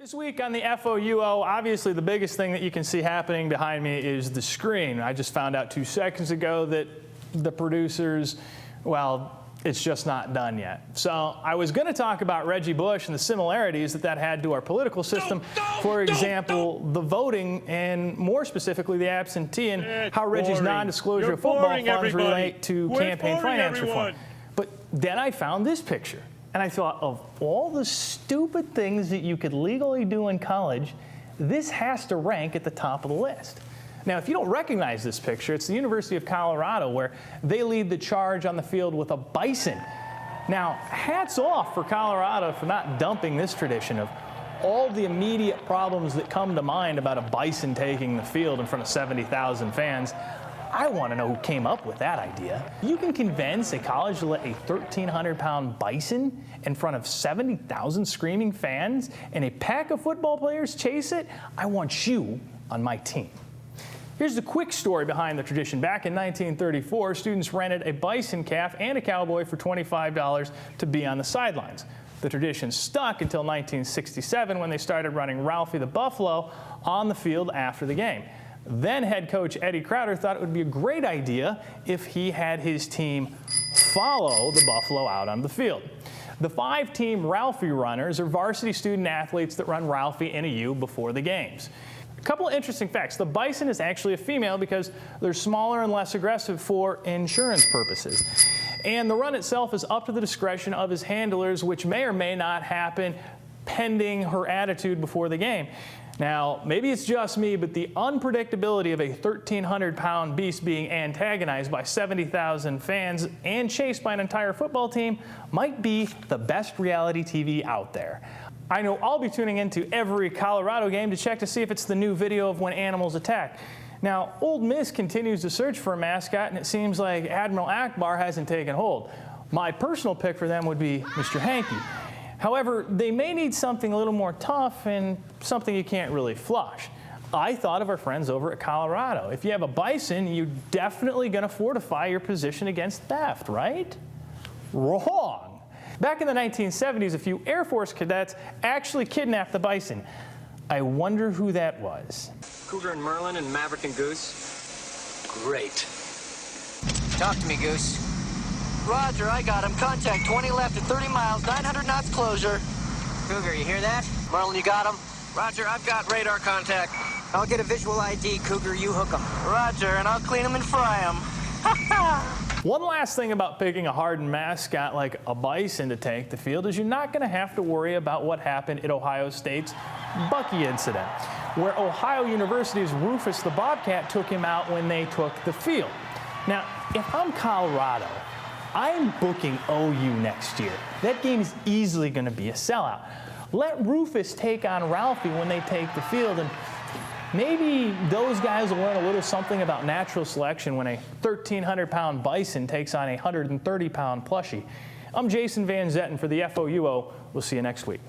This week on the FOUO, obviously the biggest thing that you can see happening behind me is the screen. I just found out 2 seconds ago that the producers, well, it's just not done yet. So I was going to talk about Reggie Bush and the similarities that had to our political system. For example, the voting and more specifically the absentee and how Reggie's non-disclosure of football funds relate to campaign finance reform. But then I found this picture. And I thought, of all the stupid things that you could legally do in college, this has to rank at the top of the list. Now, if you don't recognize this picture, it's the University of Colorado where they lead the charge on the field with a bison. Now, hats off for Colorado for not dumping this tradition of all the immediate problems that come to mind about a bison taking the field in front of 70,000 fans. I want to know who came up with that idea. You can convince a college to let a 1,300-pound bison in front of 70,000 screaming fans and a pack of football players chase it? I want you on my team. Here's the quick story behind the tradition. Back in 1934, students rented a bison calf and a cowboy for $25 to be on the sidelines. The tradition stuck until 1967 when they started running Ralphie the Buffalo on the field after the game. Then head coach Eddie Crowder thought it would be a great idea if he had his team follow the Buffalo out on the field. The 5-team Ralphie runners are varsity student athletes that run Ralphie in a U before the games. A couple of interesting facts. The bison is actually a female because they're smaller and less aggressive for insurance purposes. And the run itself is up to the discretion of his handlers, which may or may not happen pending her attitude before the game. Now, maybe it's just me, but the unpredictability of a 1,300-pound beast being antagonized by 70,000 fans and chased by an entire football team might be the best reality TV out there. I know I'll be tuning into every Colorado game to check to see if it's the new video of when animals attack. Now, Ole Miss continues to search for a mascot, and it seems like Admiral Akbar hasn't taken hold. My personal pick for them would be Mr. Hanky. However, they may need something a little more tough and something you can't really flush. I thought of our friends over at Colorado. If you have a bison, you're definitely going to fortify your position against theft, right? Wrong. Back in the 1970s, a few Air Force cadets actually kidnapped the bison. I wonder who that was. Cougar and Merlin and Maverick and Goose. Great. Talk to me, Goose. Roger, I got him. Contact 20 left at 30 miles, 900 knots closure. Cougar, you hear that? Merlin, you got him? Roger, I've got radar contact. I'll get a visual ID. Cougar, you hook him. Roger, and I'll clean him and fry him. One last thing about picking a hardened mascot like a bison to take the field is you're not going to have to worry about what happened at Ohio State's Bucky incident, where Ohio University's Rufus the Bobcat took him out when they took the field. Now, if I'm Colorado, I'm booking OU next year. That game is easily going to be a sellout. Let Rufus take on Ralphie when they take the field, and maybe those guys will learn a little something about natural selection when a 1,300-pound bison takes on a 130-pound plushie. I'm Jason Van Zetten for the FOUO. We'll see you next week.